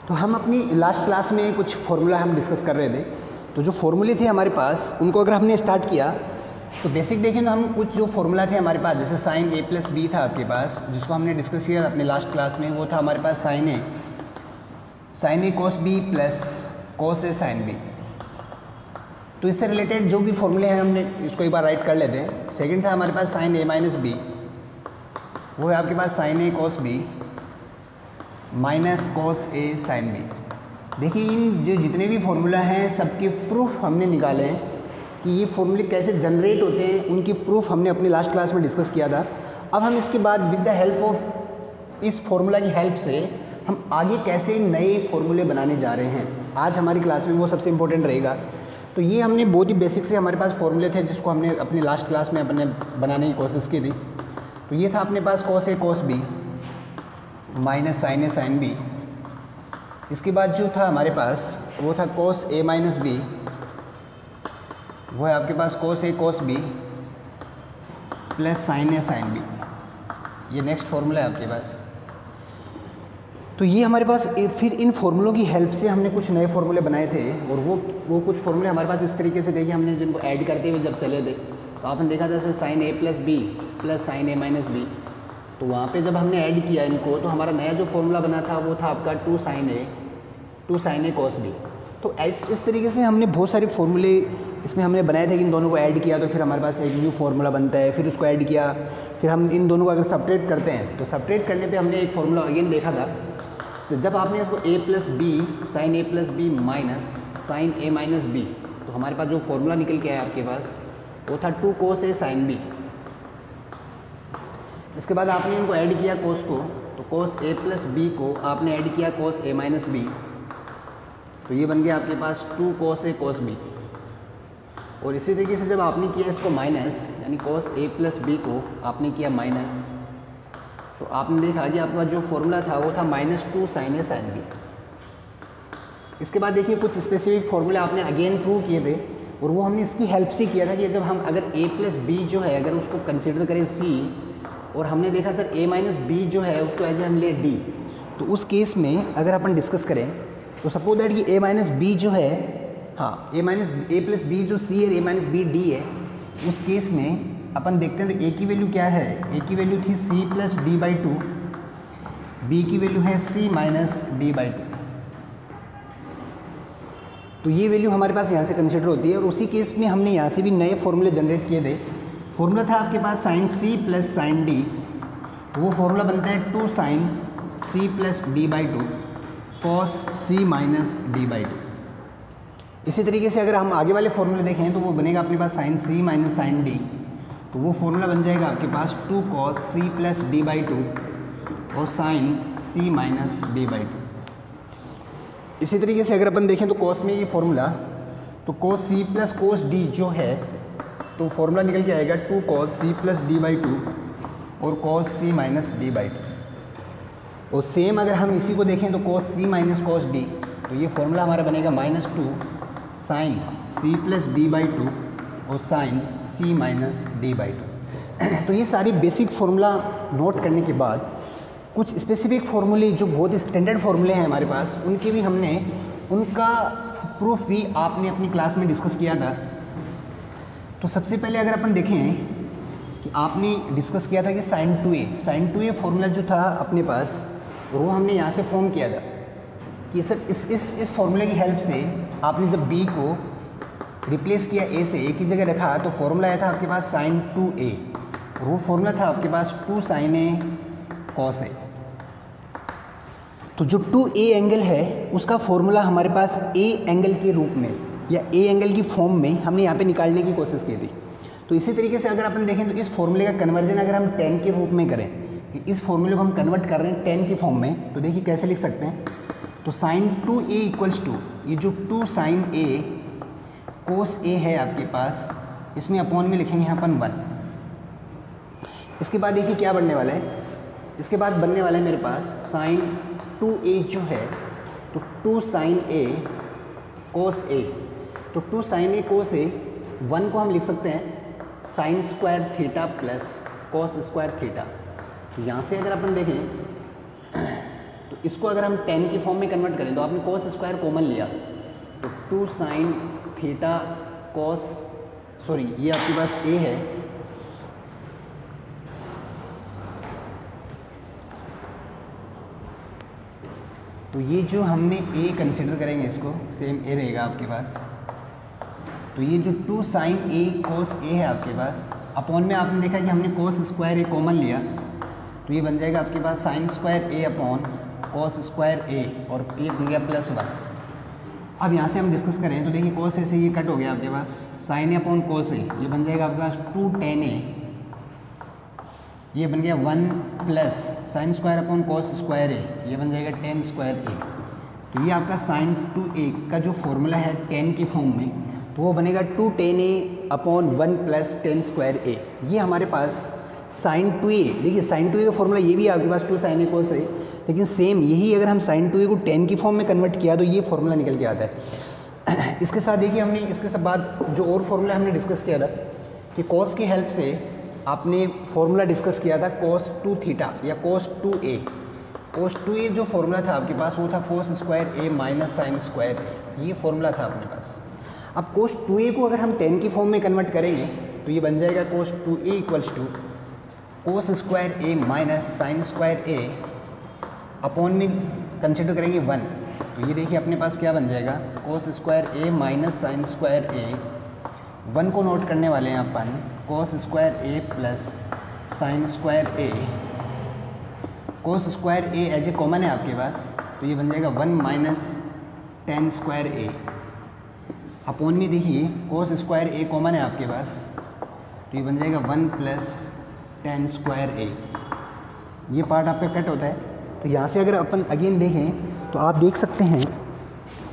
तो हम अपनी लास्ट क्लास में कुछ फार्मूला हम डिस्कस कर रहे थे। तो जो फार्मूले थे हमारे पास, उनको अगर हमने स्टार्ट किया तो बेसिक देखें तो हम कुछ जो फार्मूला थे हमारे पास, जैसे साइन ए प्लस बी था आपके पास, जिसको हमने डिस्कस किया अपने लास्ट क्लास में, वो था हमारे पास sign A cos B plus cos A sine B. तो इससे रिलेटेड जो भी फॉर्मूले हैं हमने इसको एक बार राइट कर लेते हैं। सेकंड था हमारे पास साइन ए माइनस बी, वो है आपके पास sign A cos B minus cos A sine B. देखिए इन जो जितने भी फार्मूला हैं सबके प्रूफ हमने निकाले हैं कि ये फार्मूले कैसे जनरेट होते हैं, उनकी प्रूफ हमने अपनी लास्ट क्लास में डिस्कस किया था। अब हम इसके बाद विद द हेल्प ऑफ इस फार्मूला की हेल्प से हम आगे कैसे नए फार्मूले बनाने जा रहे हैं, आज हमारी क्लास में वो सबसे इम्पोर्टेंट रहेगा। तो ये हमने बहुत ही बेसिक से हमारे पास फार्मूले थे जिसको हमने अपनी लास्ट क्लास में अपने बनाने की कोशिश की थी। तो ये था अपने पास कोस ए कोस बी माइनस साइन ए साइन बी। इसके बाद जो था हमारे पास वो था कोस ए माइनस बी, वो है आपके पास कोस ए कोस बी प्लस साइन ए साइन बी। ये नेक्स्ट फार्मूला है आपके पास। तो ये हमारे पास फिर इन फार्मूलों की हेल्प से हमने कुछ नए फार्मूले बनाए थे, और वो कुछ फार्मूले हमारे पास इस तरीके से थे कि हमने जिनको ऐड करते हुए जब चले थे तो आपने देखा था जैसे साइन ए प्लस बी प्लस साइन ए माइनस बी। तो वहाँ पे जब हमने ऐड किया इनको तो हमारा नया जो फार्मूला बना था वो था आपका two sine A cos B. तो इस तरीके से हमने बहुत सारे फार्मूले इसमें हमने बनाए थे कि इन दोनों को ऐड किया तो फिर हमारे पास एक न्यू फार्मूला बनता है, फिर उसको ऐड किया, फिर हम इन दोनों को अगर सपरेट करते हैं तो सपरेट करने पे हमने एक फार्मूला अगेन देखा था। तो जब आपने इसको ए प्लस बी साइन ए प्लस बी माइनस साइन ए माइनस बी, तो हमारे पास जो फार्मूला निकल के आया आपके पास वो था two cos A sine B. इसके बाद आपने इनको ऐड किया कोस को, तो कोस ए प्लस बी को आपने ऐड किया कोस ए माइनस बी, तो ये बन गया आपके पास to cos A cos B. और इसी तरीके से जब आपने किया इसको माइनस, यानी कोस ए प्लस बी को आपने किया माइनस, तो आपने देखा कि आपका जो फॉर्मूला था वो था माइनस टू साइन ए साइन बी। इसके बाद देखिए कुछ स्पेसिफिक फार्मूले आपने अगेन प्रूव किए थे, और वो हमने इसकी हेल्प से किया था कि जब हम अगर ए प्लस बी जो है अगर उसको कंसिडर करें सी, और हमने देखा सर ए माइनस बी जो है उसको एज हम ले डी, तो उस केस में अगर अपन डिस्कस करें तो सपोज दैट कि ए माइनस बी जो है, हाँ ए प्लस बी जो सी है, ए माइनस बी डी है, उस केस में अपन देखते हैं तो ए की वैल्यू क्या है, ए की वैल्यू थी C plus D by two, B की वैल्यू है C minus D by two. तो ये वैल्यू हमारे पास यहाँ से कंसिडर होती है, और उसी केस में हमने यहाँ से भी नए फॉर्मूले जनरेट किए थे। फॉर्मूला था आपके पास sine C plus sine D, वो फॉर्मूला बनता है two sine C plus D by two cos C minus D by two. इसी तरीके से अगर हम आगे वाले फॉर्मूले देखें तो वो बनेगा अपने पास sine C minus sine D, तो वो फॉर्मूला बन जाएगा आपके पास two cos C plus D by two और sine C minus D by two. इसी तरीके से अगर अपन देखें तो कॉस में ये फॉर्मूला, तो cos C plus cos D जो है, तो फॉर्मूला निकल के आएगा two cos C plus D by two और cos C minus D by two. और सेम अगर हम इसी को देखें तो cos C minus cos D, तो ये फॉर्मूला हमारा बनेगा minus two sine C plus D by two और sine C minus D by two. तो ये सारी बेसिक फार्मूला नोट करने के बाद कुछ स्पेसिफिक फार्मूले जो बहुत स्टैंडर्ड फार्मूले हैं हमारे पास, उनके भी हमने उनका प्रूफ भी आपने अपनी क्लास में डिस्कस किया था। तो सबसे पहले अगर अपन देखें कि आपने डिस्कस किया था कि साइन टू ए फार्मूला जो था अपने पास, वो हमने यहाँ से फॉर्म किया था कि सर इस फार्मूले की हेल्प से आपने जब बी को रिप्लेस किया ए से, ए की जगह रखा, तो फॉर्मूला आया था आपके पास साइन टू ए, और वो फॉर्मूला था आपके पास to sine A cos A. तो जो टू ए एंगल है उसका फॉर्मूला हमारे पास ए एंगल के रूप में या ए एंगल की फॉर्म में हमने यहाँ पे निकालने की कोशिश की थी। तो इसी तरीके से अगर अपन देखें तो इस फॉर्मूले का कन्वर्जन अगर हम टेन के रूप में करें, इस फॉर्मूले को हम कन्वर्ट कर रहे हैं टेन की फॉर्म में, तो देखिए कैसे लिख सकते हैं। तो sine two A equals to, ये जो टू साइन ए कोस ए है आपके पास, इसमें अपॉन में लिखेंगे यहाँ अपन 1। इसके बाद देखिए क्या बनने वाला है, इसके बाद बनने वाला है मेरे पास साइन टू ए जो है, तो टू साइन ए कोस ए, तो टू साइन ए कोस ए 1 को हम लिख सकते हैं sine square theta plus cos square theta. तो यहाँ से अगर अपन देखें तो इसको अगर हम टेन की फॉर्म में कन्वर्ट करें तो आपने कोस स्क्वायर कॉमन लिया तो 2 साइन थीटा कोस, सॉरी ये आपके पास ए है, तो ये जो हमने ए कंसिडर करेंगे इसको सेम ए रहेगा आपके पास। तो ये जो 2 साइन ए कोस ए है आपके पास, अपॉन में आपने देखा कि हमने कोस स्क्वायर ए कॉमन लिया तो ये बन जाएगा आपके पास साइन स्क्वायर ए अपॉन कोस स्क्वायर ए, और ये बन गया +1। अब यहाँ से हम डिस्कस करें तो देखिए कोस ए से ये कट हो गया आपके पास, साइन ए अपॉन कोस ए, ये बन जाएगा आपके पास 2 tan ए, ये बन गया 1 plus sine square upon cos square ए, ये बन जाएगा tan स्क्वायर ए। तो ये आपका साइन 2a का जो फॉर्मूला है tan की फॉर्म में, तो वो बनेगा 2 tan a upon 1 plus tan square ए। ये हमारे पास साइन 2a, देखिए साइन 2a का फॉर्मूला ये भी आपके पास 2 sin a cos a, लेकिन सेम यही अगर हम साइन 2a को tan की फॉर्म में कन्वर्ट किया तो ये फॉर्मूला निकल के आता है। इसके साथ देखिए हमने इसके सब बाद जो और फॉर्मूला हमने डिस्कस किया था कि cos की हेल्प से आपने फॉर्मूला डिस्कस किया था cos 2 थीटा या cos 2a। cos 2a जो फॉर्मूला था आपके पास वो था cos square a minus sine square a, ये फॉर्मूला था अपने पास। अब cos 2a को अगर हम tan की फॉर्म में कन्वर्ट करेंगे तो ये बन जाएगा cos 2a equals to cos square A minus sine square A, upon में कंसिडर करेंगे 1, तो ये देखिए अपने पास क्या बन जाएगा cos square A minus sine square a, 1 को नोट करने वाले हैं अपन, cos square a plus sine square a, cos square a as a common है आपके पास तो ये बन जाएगा 1 माइनस tan स्क्वायर ए, अपॉन में देखिए कोस स्क्वायर ए कॉमन है आपके पास तो ये बन जाएगा 1 प्लस tan स्क्वायर ए। ये पार्ट आपका कट होता है, तो यहाँ से अगर अपन अगेन देखें तो आप देख सकते हैं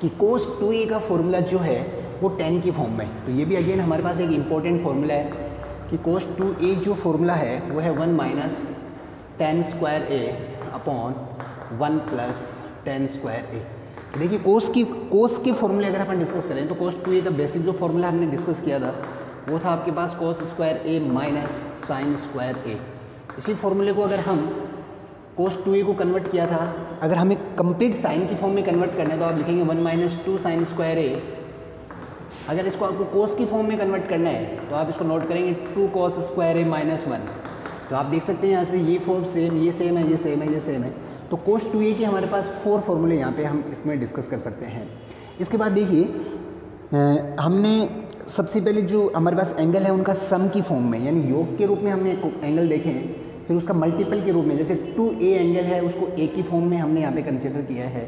कि cos 2a का फॉर्मूला जो है वो tan की फॉर्म में, तो ये भी अगेन हमारे पास एक इम्पॉर्टेंट फॉर्मूला है कि cos 2a जो फॉर्मूला है वो है 1 माइनस tan स्क्वायर ए अपॉन 1 प्लस tan स्क्वायर ए। देखिए कोस के फॉर्मूले अगर अपन डिस्कस करें तो cos 2a का बेसिक जो फॉर्मूला हमने डिस्कस किया था वो था आपके पास cos स्क्वायर ए माइनस साइन स्क्वायर ए। इसी फॉर्मूले को अगर हम cos 2a को कन्वर्ट किया था, अगर हमें कंप्लीट साइन की फॉर्म में कन्वर्ट करना है तो आप लिखेंगे 1 माइनस 2 साइन स्क्वायर ए। अगर इसको आपको cos की फॉर्म में कन्वर्ट करना है तो आप इसको नोट करेंगे 2 cos स्क्वायर ए माइनस 1। तो आप देख सकते हैं यहाँ से ये फॉर्म सेम, ये सेम है, ये सेम है, ये सेम है। तो cos 2a के हमारे पास 4 फॉर्मूले यहाँ पे हम इसमें डिस्कस कर सकते हैं। इसके बाद देखिए हमने सबसे पहले जो हमारे पास एंगल है उनका सम की फॉर्म में यानी योग के रूप में हमने एंगल देखे हैं, फिर उसका मल्टीपल के रूप में जैसे 2a एंगल है उसको a की फॉर्म में हमने यहाँ पे कंसिडर किया है।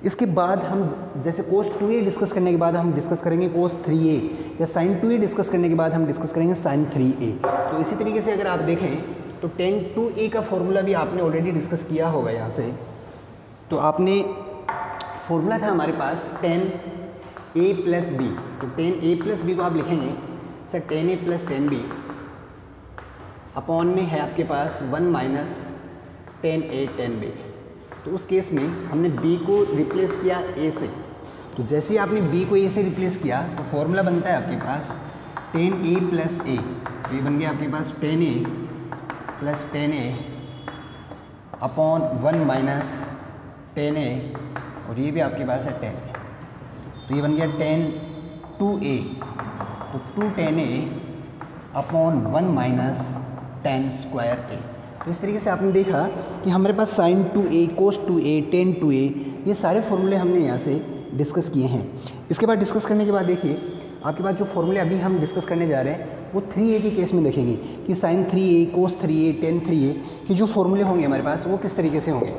इसके बाद हम जैसे cos 2a डिस्कस करने के बाद हम डिस्कस करेंगे cos 3a, या sin 2a डिस्कस करने के बाद हम डिस्कस करेंगे sin 3a। तो इसी तरीके से अगर आप देखें तो tan 2a का फॉर्मूला भी आपने ऑलरेडी डिस्कस किया होगा यहाँ से। तो आपने फॉर्मूला था हमारे पास tan a प्लस बी, तो tan a प्लस बी को आप लिखेंगे sir tan a plus tan b upon में है आपके पास 1 minus tan a tan b। तो उस केस में हमने b को रिप्लेस किया a से, तो जैसे ही आपने b को a से रिप्लेस किया तो फॉर्मूला बनता है आपके पास tan a प्लस a, तो ये बन गया आपके पास tan a plus tan a upon 1 minus tan a, और ये भी आपके पास है tan a, तो ये बन गया tan 2a, तो 2 tan a upon 1 minus tan square a। तो इस तरीके से आपने देखा कि हमारे पास sin 2a, cos 2a, tan 2a ये सारे फॉर्मूले हमने यहाँ से डिस्कस किए हैं। इसके बाद डिस्कस करने के बाद देखिए आपके पास जो फॉर्मूले अभी हम डिस्कस करने जा रहे हैं वो 3a के केस में देखेंगे कि sin 3a, cos 3a, tan 3a के जो फॉर्मूले होंगे हमारे पास वो किस तरीके से होंगे।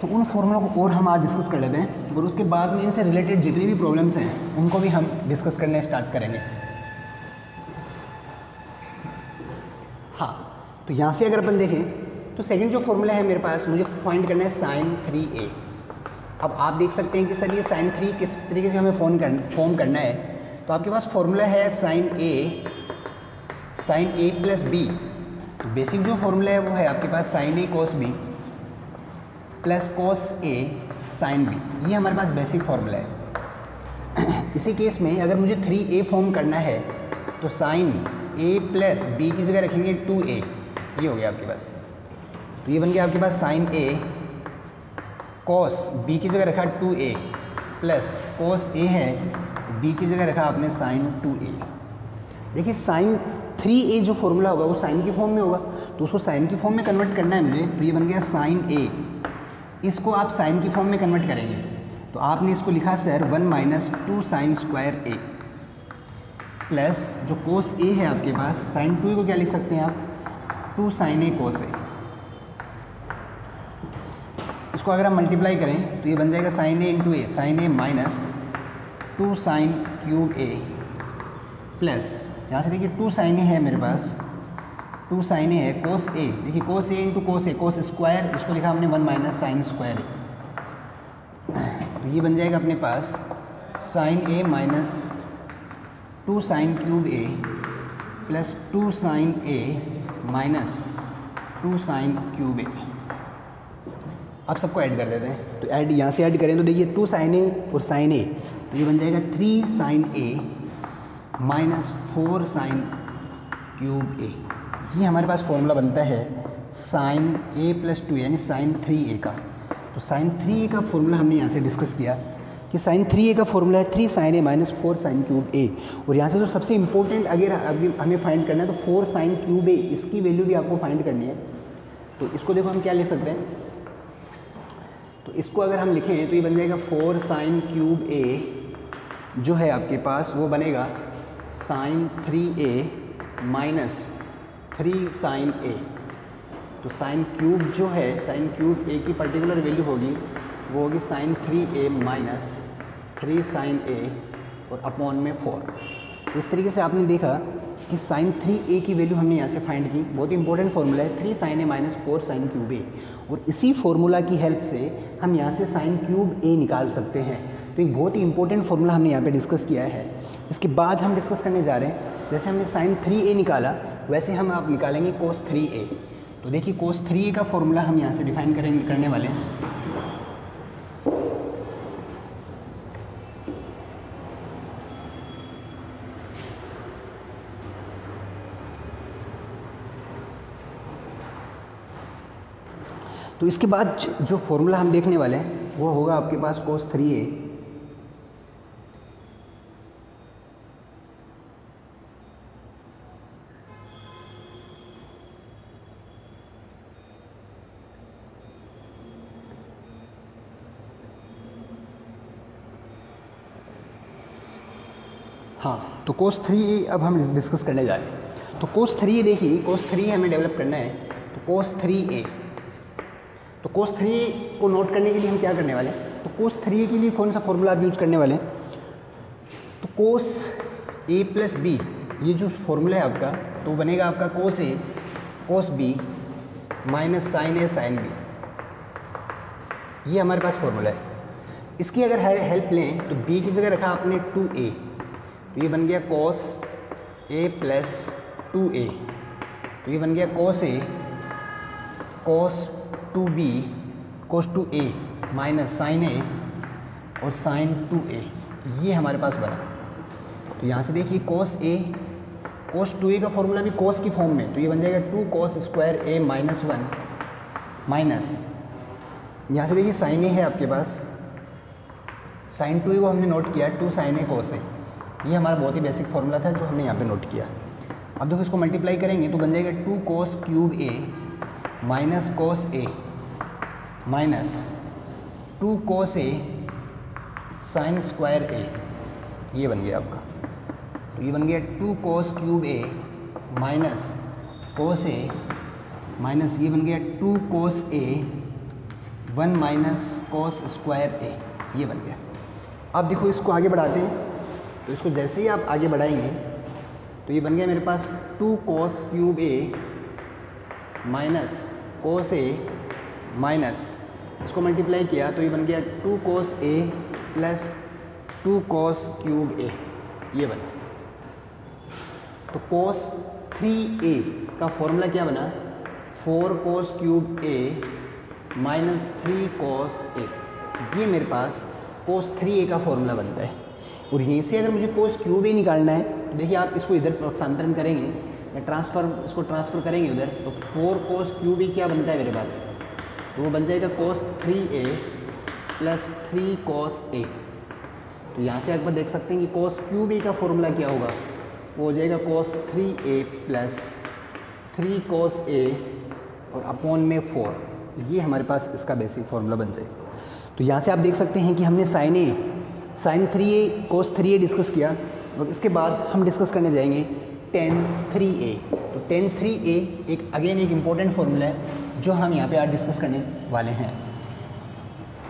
तो उन फॉर्मूलों को और हम आज डिस्कस कर लेते हैं और उसके बाद में इनसे रिलेटेड जितनी भी प्रॉब्लम्स हैं उनको भी हम डिस्कस करने स्टार्ट करेंगे। हाँ, तो यहाँ से अगर अपन देखें तो सेकंड जो फॉर्मूला है मेरे पास मुझे फाइंड करना है sin 3a। अब आप देख सकते हैं कि सर ये sin 3 किस तरीके से हमें फॉर्म करना है, तो आपके पास फॉर्मूला है sin a प्लस b। तो बेसिक जो फॉर्मूला है वो है आपके पास sin a cos b plus cos a sin b, ये हमारे पास बेसिक फॉर्मूला है। इसी केस में अगर मुझे 3a फॉर्म करना है तो sin a प्लस b की जगह रखेंगे 2a, ये हो गया आपके पास। तो ये बन गया आपके पास sin a कोस बी की जगह रखा 2a प्लस कोस ए है, बी की जगह रखा आपने साइन 2a। देखिए साइन 3a जो फॉर्मूला होगा वो साइन की फॉर्म में होगा, तो उसको साइन की फॉर्म में कन्वर्ट करना है मुझे, तो ये बन गया साइन a। इसको आप साइन की फॉर्म में कन्वर्ट करेंगे तो आपने इसको लिखा sir 1 minus 2 sine square a plus जो कोस a है आपके पास, साइन 2a को क्या लिख सकते हैं आप 2 साइन a कोस a। इसको अगर हम मल्टीप्लाई करें तो ये बन जाएगा sine a into A, sine a minus 2 sine cube a plus यहाँ से देखिए 2 साइन a है मेरे पास, 2 साइन a है कोस a, देखिए कोस a into cos a, cos square, इसको लिखा हमने 1 माइनस साइन स्क्वायर a। तो ये बन जाएगा अपने पास sine a minus 2 sine cube a plus 2 sine a minus 2 sine cube a। अब सबको ऐड कर देते हैं, तो ऐड यहाँ से ऐड करें तो देखिए 2 साइन a और साइन a, तो ये बन जाएगा 3 sine a minus 4 sine cube a। ये हमारे पास फॉर्मूला बनता है साइन a प्लस 2 यानी साइन 3a का। तो साइन 3a का फॉर्मूला हमने यहाँ से डिस्कस किया कि साइन 3a का फॉर्मूला है 3 sine a minus 4 sine cube a। और यहाँ से जो सबसे इंपॉर्टेंट अगर हमें फाइंड करना है तो 4 साइन क्यूब a, इसकी वैल्यू भी आपको फाइंड करनी है। तो इसको देखो हम क्या लिख सकते हैं, तो इसको अगर हम लिखें तो ये बन जाएगा 4 साइन क्यूब a जो है आपके पास वो बनेगा sine 3a minus 3 sine a। तो साइन क्यूब जो है, साइन क्यूब a की पर्टिकुलर वैल्यू होगी वो होगी sine 3a minus 3 sine a और अपॉन में 4। तो इस तरीके से आपने देखा कि साइन 3a की वैल्यू हमने यहाँ से फाइंड की। बहुत इंपॉर्टेंट फार्मूला है 3 sine a minus 4 sine cube a, और इसी फार्मूला की हेल्प से हम यहाँ से साइन क्यूब a निकाल सकते हैं। तो एक बहुत ही इंपॉर्टेंट फार्मूला हमने यहाँ पे डिस्कस किया है। इसके बाद हम डिस्कस करने जा रहे हैं, जैसे हमने साइन 3a निकाला वैसे हम आप निकालेंगे कोस 3a। तो देखिए कोस 3a का फॉर्मूला हम यहाँ से डिफाइन करने वाले हैं। तो इसके बाद जो फॉर्मूला हम देखने वाले हैं वो होगा आपके पास कोस 3a हाँ, तो कोस 3a अब हम डिस्कस करने जा रहे हैं। तो कोस 3a देखिए, कोस 3a हमें डेवलप करना है। तो कोस 3a, तो कोस 3a को नोट करने के लिए हम क्या करने वाले हैं, तो कोस 3a के लिए कौन सा फॉर्मूला आप यूज करने वाले हैं, तो कोस a प्लस बी, ये जो फॉर्मूला है आपका तो वो बनेगा आपका cos a cos b minus sine a sine b। ये हमारे पास फॉर्मूला है। इसकी अगर हेल्प लें तो b की जगह रखा आपने 2a, तो ये बन गया कोस a प्लस 2a। तो ये बन गया cos a cos 2b cos 2a minus sine a और साइन 2a, ये हमारे पास बना। तो यहाँ से देखिए कोस a कोस 2a का फॉर्मूला भी कोस की फॉर्म में, तो ये बन जाएगा 2 cos square a minus 1 minus, यहाँ से देखिए साइन a है आपके पास, साइन 2a को हमने नोट किया 2 साइन a कोस a। ये हमारा बहुत ही बेसिक फॉर्मूला था जो हमने यहाँ पे नोट किया। अब देखो इसको मल्टीप्लाई करेंगे तो बन जाएगा 2 cos cube a minus cos a minus 2 cos a sine square a, ये बन गया आपका। तो ये बन गया 2 cos cube a minus cos a minus ये बन गया 2 कोस a 1 minus cos square a, ये बन गया। अब देखो इसको आगे बढ़ाते हैं, तो इसको जैसे ही आप आगे बढ़ाएंगे तो ये बन गया मेरे पास 2 cos cube a minus cos a minus, इसको मल्टीप्लाई किया तो ये बन गया 2 कोस a plus 2 cos cube a, ये बना। तो कोस 3a का फॉर्मूला क्या बना, 4 cos cube a minus 3 cos a, ये मेरे पास कोस 3a का फॉर्मूला बनता है। और यहीं से अगर मुझे कोस क्यूब a निकालना है तो देखिए आप इसको इधर पक्षांतरण करेंगे या इसको ट्रांसफ़र करेंगे उधर, तो 4 कोस क्यूब a क्या बनता है मेरे पास, तो वो बन जाएगा कोस 3a प्लस 3 cos A। तो यहाँ से एक बार देख सकते हैं कि cos क्यूब A का फॉर्मूला क्या होगा, वो हो जाएगा cos 3A plus 3 cos A और अपॉन में 4। ये हमारे पास इसका बेसिक फार्मूला बन जाएगा। तो यहाँ से आप देख सकते हैं कि हमने sign 3A cos 3A discuss किया और इसके बाद हम डिस्कस करने जाएंगे tan 3A। तो tan 3A एक इम्पोर्टेंट फार्मूला है जो हम यहाँ पे आज डिस्कस करने वाले हैं।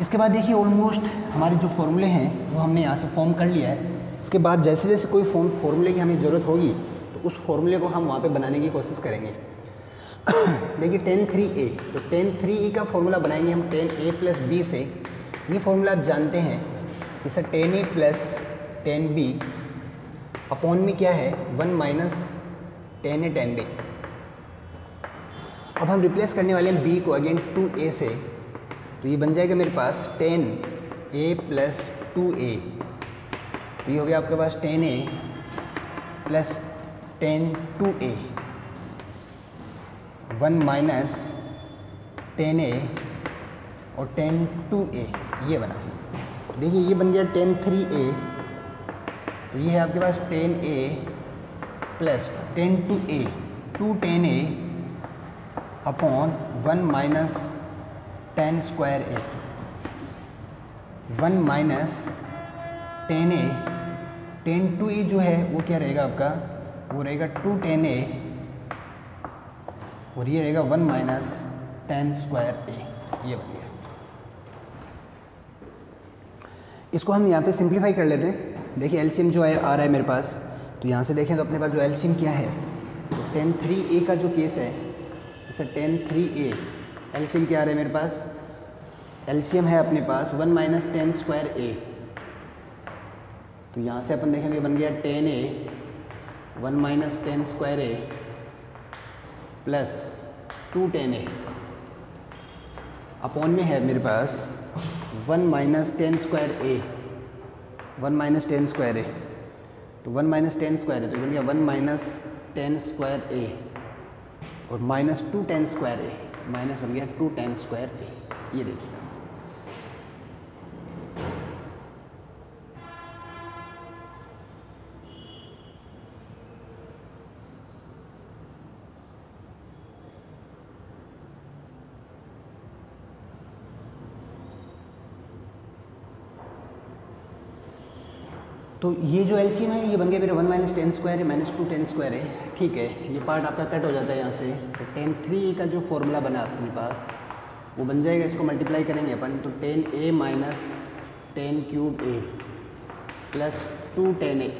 इसके बाद देखिए ऑलमोस्ट हमारे जो फॉर्मूले हैं वो हमने यहाँ से फॉर्म कर लिया है। इसके बाद जैसे जैसे कोई फॉर्मूले की हमें ज़रूरत होगी तो उस फॉर्मूले को हम वहाँ पे बनाने की कोशिश करेंगे। देखिए tan 3A, तो tan 3A का फॉर्मूला बनाएंगे हम tan A प्लस B से। ये फॉर्मूला आप जानते हैं, जैसे tan A plus tan B upon में क्या है 1 minus tan A tan B। अब हम रिप्लेस करने वाले हैं B को अगेन 2A से, तो ये बन जाएगा मेरे पास tan A प्लस 2A। तो ये हो गया आपके पास tan A plus tan 2A 1 minus tan A और tan 2A ये बना। देखिए ये बन गया tan 3A। तो ये है आपके पास tan A plus tan 2A 2 tan A upon 1 minus tan square A 1 minus tan A tan 2A जो है वो क्या रहेगा आपका, वो रहेगा 2 tan A और ये रहेगा 1 माइनस tan स्क्वायर A। ये बन गया। इसको हम यहाँ पे सिंप्लीफाई कर लेते हैं। देखिए एलसीएम जो है आ रहा है मेरे पास, तो यहाँ से देखें तो अपने पास जो एलसीएम क्या है, तो tan 3A का जो केस है, जैसे tan 3A एलसीएम क्या आ रहा है मेरे पास, एलसीएम है अपने पास 1 माइनस tan स्क्वायर A। तो यहाँ से अपन देखेंगे बन गया tan A 1 minus tan square A plus 2 tan A upon में है मेरे पास 1 minus tan square A 1 minus tan square A। तो 1 माइनस tan स्क्वायर है तो बन गया 1 माइनस tan स्क्वायर A और minus 2 tan square A, minus बन गया 2 tan स्क्वायर A। ये देखिए तो ये जो एलसीएम है ये बन गया मेरा 1 माइनस tan स्क्वायर है माइनस 2 tan स्क्वायर है। ठीक है, ये पार्ट आपका कट हो जाता है यहाँ से। तो tan 3A का जो फॉर्मूला बना अपने पास वो बन जाएगा, इसको मल्टीप्लाई करेंगे अपन, तो tan A minus tan cube A plus 2 tan A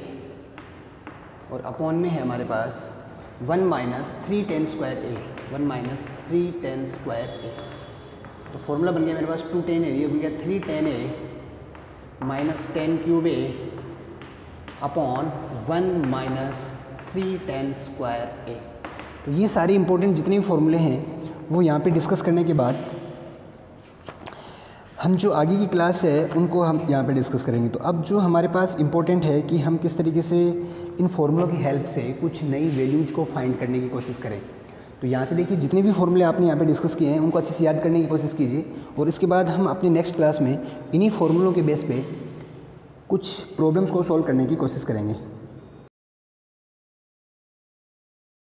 और अपॉन में है हमारे पास 1 minus 3 tan square A 1 minus 3 tan square A। तो फॉर्मूला बन गया मेरे पास 2 tan A, ये बन गया 3 tan A minus tan cube A upon 1 minus 3 tan square A। तो ये सारे इंपॉर्टेंट जितने भी फॉर्मूले हैं वो यहाँ पे डिस्कस करने के बाद हम जो आगे की क्लास है उनको हम यहाँ पे डिस्कस करेंगे। तो अब जो हमारे पास इम्पोर्टेंट है कि हम किस तरीके से इन फॉर्मूलों की हेल्प से कुछ नई वैल्यूज को फाइंड करने की कोशिश करें। तो यहाँ से देखिए जितने भी फॉर्मूले आपने यहाँ पे डिस्कस किए हैं उनको अच्छे से याद करने की कोशिश कीजिए और इसके बाद हम अपने नेक्स्ट क्लास में इन्हीं फॉर्मूलों के बेस पे कुछ प्रॉब्लम्स को सॉल्व करने की कोशिश करेंगे।